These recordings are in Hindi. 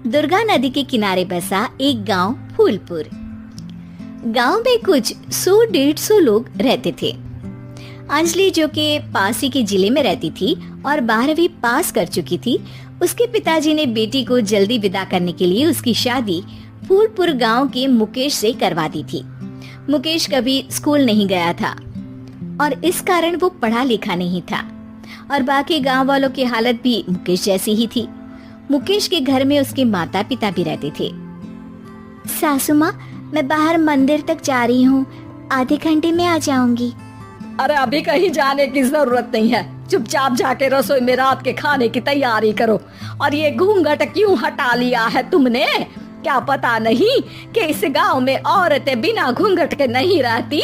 दुर्गा नदी के किनारे बसा एक गांव फूलपुर। गांव में कुछ 100-150 लोग रहते थे। अंजलि, जो कि पास ही के जिले में रहती थी और 12वीं पास कर चुकी थी, उसके पिताजी ने बेटी को जल्दी विदा करने के लिए उसकी शादी फूलपुर गांव के मुकेश से करवा दी थी। मुकेश कभी स्कूल नहीं गया था और इस कारण वो पढ़ा लिखा नहीं था और बाकी गांव वालों की हालत भी मुकेश जैसी ही थी। मुकेश के घर में उसके माता पिता भी रहते थे। सासू माँ, मैं बाहर मंदिर तक जा रही हूँ, आधे घंटे में आ जाऊंगी। अरे अभी कहीं जाने की जरूरत नहीं है, चुपचाप जाके रसोई में रात के खाने की तैयारी करो। और ये घूंघट क्यों हटा लिया है तुमने? क्या पता नहीं कि इस गांव में औरतें बिना घूंघट के नहीं रहती?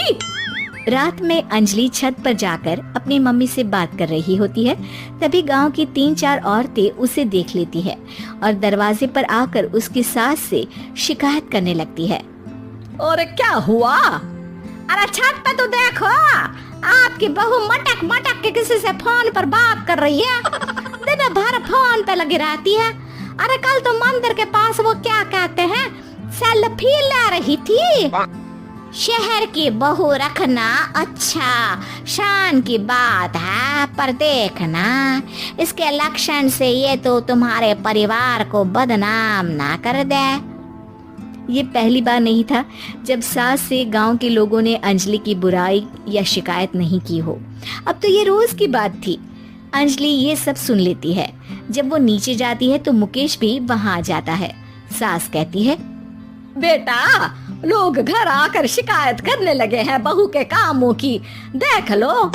रात में अंजलि छत पर जाकर अपनी मम्मी से बात कर रही होती है। तभी गांव की 3-4 औरतें उसे देख लेती है और दरवाजे पर आकर उसकी सास से शिकायत करने लगती है। और क्या हुआ? अरे छत पे तो देखो, आपकी बहू मटक मटक के किसी से फोन पर बात कर रही है। दिन भर फोन पे लगी रहती है। अरे कल तो मंदिर के पास वो क्या कहते हैं, सेल्फी ले रही थी। शहर की बहू रखना अच्छा शान की बात है, पर देखना इसके लक्षण से ये तो तुम्हारे परिवार को बदनाम ना कर दे। ये पहली बार नहीं था जब सास से गांव के लोगों ने अंजलि की बुराई या शिकायत नहीं की हो। अब तो ये रोज की बात थी। अंजलि ये सब सुन लेती है। जब वो नीचे जाती है तो मुकेश भी वहाँ आ जाता है। सास कहती है, बेटा, लोग घर आकर शिकायत करने लगे हैं बहू के कामों की, देख लो।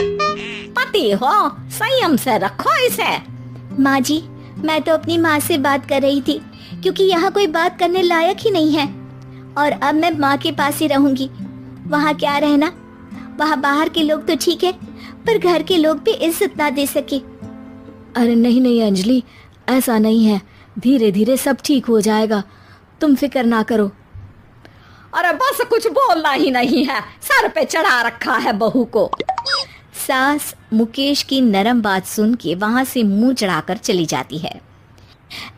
पति हो, संयम से रखो इसे। माँ जी, मैं तो अपनी माँ से बात कर रही थी क्योंकि यहाँ कोई बात करने लायक ही नहीं है और अब मैं माँ के पास ही रहूंगी। वहाँ क्या रहना, वहाँ बाहर के लोग तो ठीक है पर घर के लोग भी इज्जत ना दे सके। अरे नहीं नहीं अंजलि, ऐसा नहीं है, धीरे धीरे सब ठीक हो जाएगा, तुम फिक्र ना करो। अरे बस कुछ बोलना ही नहीं है, सर पे चढ़ा रखा है बहू को। सास मुकेश की नरम बात सुन के वहाँ से मुंह चढ़ाकर चली जाती है।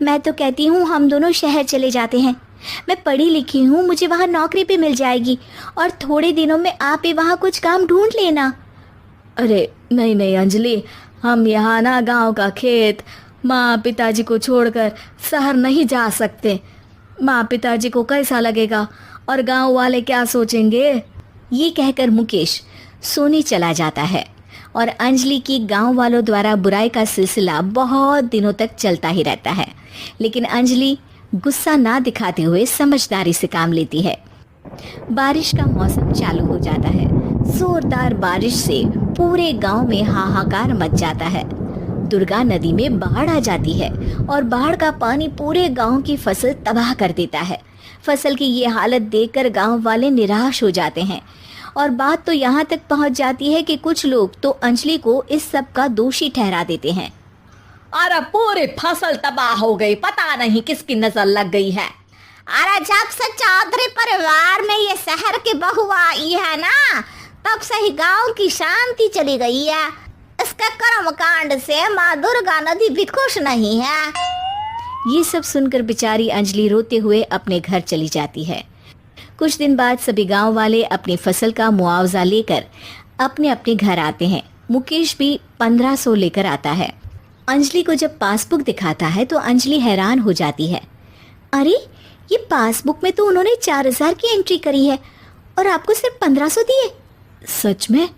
मैं तो कहती हूँ हम दोनों शहर चले जाते हैं। मैं पढ़ी लिखी हूँ, मुझे वहाँ नौकरी भी मिल जाएगी और थोड़े दिनों में आप भी वहाँ कुछ काम ढूंढ लेना। अरे नहीं नहीं अंजलि, हम यहाँ ना गांव का खेत, माँ पिताजी को छोड़कर शहर नहीं जा सकते। माँ पिताजी को कैसा लगेगा और गांव वाले क्या सोचेंगे? ये कहकर मुकेश सोने चला जाता है और अंजलि की गांव वालों द्वारा बुराई का सिलसिला बहुत दिनों तक चलता ही रहता है। लेकिन अंजलि गुस्सा ना दिखाते हुए समझदारी से काम लेती है। बारिश का मौसम चालू हो जाता है। जोरदार बारिश से पूरे गांव में हाहाकार मच जाता है। दुर्गा नदी में बाढ़ आ जाती है और बाढ़ का पानी पूरे गांव की फसल तबाह कर देता है। फसल की ये हालत देखकर गांव वाले निराश हो जाते हैं और बात तो यहाँ तक पहुँच जाती है कि कुछ लोग तो अंजलि को इस सब का दोषी ठहरा देते हैं। अरे पूरी फसल तबाह हो गई, पता नहीं किसकी नजर लग गई है। अरे जब से चौधरी परिवार में ये शहर की बहू आई है ना, तब से ही गांव की शांति चली गई है। इसके कर्म कांड से माँ दुर्गा नदी भी खुश नहीं है। ये सब सुनकर बेचारी अंजलि रोते हुए अपने घर चली जाती है। कुछ दिन बाद सभी गांव वाले अपनी फसल का मुआवजा लेकर अपने अपने घर आते हैं। मुकेश भी 1500 लेकर आता है। अंजलि को जब पासबुक दिखाता है तो अंजलि हैरान हो जाती है। अरे, ये पासबुक में तो उन्होंने 4000 की एंट्री करी है और आपको सिर्फ 1500 दिए। सच में?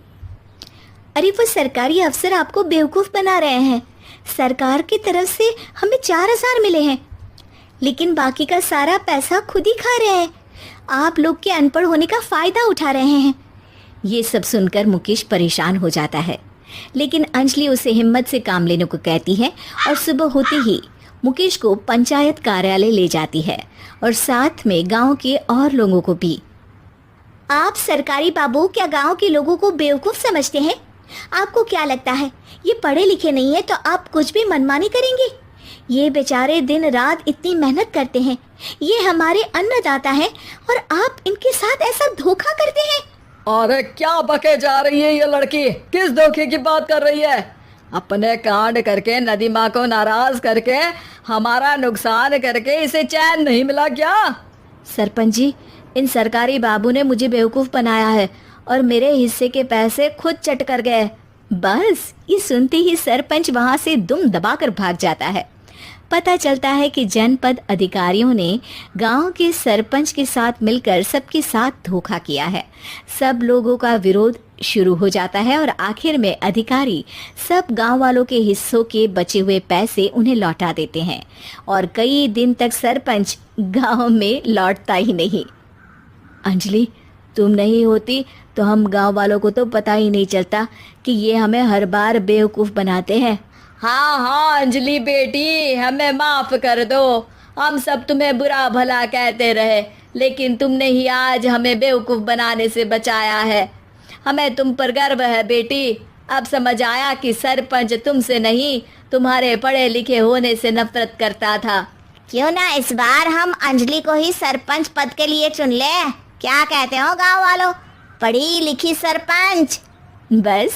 अरे वो सरकारी अफसर आपको बेवकूफ़ बना रहे हैं। सरकार की तरफ से हमें 4000 मिले हैं लेकिन बाकी का सारा पैसा खुद ही खा रहे हैं। आप लोग के अनपढ़ होने का फ़ायदा उठा रहे हैं। ये सब सुनकर मुकेश परेशान हो जाता है लेकिन अंजलि उसे हिम्मत से काम लेने को कहती है और सुबह होते ही मुकेश को पंचायत कार्यालय ले जाती है और साथ में गांव के और लोगों को भी। आप सरकारी बाबू क्या गांव के लोगों को बेवकूफ़ समझते हैं? आपको क्या लगता है ये पढ़े लिखे नहीं है तो आप कुछ भी मनमानी करेंगे? ये बेचारे दिन रात इतनी मेहनत करते हैं, ये हमारे अन्नदाता हैं और आप इनके साथ ऐसा धोखा करते हैं। अरे क्या बके जा रही है ये लड़की, किस धोखे की बात कर रही है? अपने कांड करके नदी माँ को नाराज करके हमारा नुकसान करके इसे चैन नहीं मिला क्या? सरपंच जी, इन सरकारी बाबू ने मुझे बेवकूफ बनाया है और मेरे हिस्से के पैसे खुद चट कर गए। बस ये सुनते ही सरपंच वहां से दुम दबाकर भाग जाता है। पता चलता है कि जनपद अधिकारियों ने गांव के सरपंच के साथ मिलकर सबके साथ धोखा किया है। सब लोगों का विरोध शुरू हो जाता है और आखिर में अधिकारी सब गांव वालों के हिस्सों के बचे हुए पैसे उन्हें लौटा देते हैं और कई दिन तक सरपंच गांव में लौटता ही नहीं। अंजलि, तुम नहीं होती तो हम गांव वालों को तो पता ही नहीं चलता कि ये हमें हर बार बेवकूफ बनाते हैं। हाँ हाँ अंजलि बेटी, हमें माफ कर दो। हम सब तुम्हें बुरा भला कहते रहे, लेकिन तुमने ही आज हमें बेवकूफ बनाने से बचाया है। हमें तुम पर गर्व है बेटी। अब समझ आया कि सरपंच तुमसे नहीं, तुम्हारे पढ़े लिखे होने से नफरत करता था। क्यों ना इस बार हम अंजलि को ही सरपंच पद के लिए चुन ले? क्या कहते हो गांव वालों? पढ़ी लिखी सरपंच। बस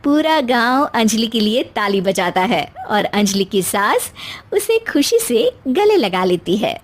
पूरा गांव अंजलि के लिए ताली बजाता है और अंजलि की सास उसे खुशी से गले लगा लेती है।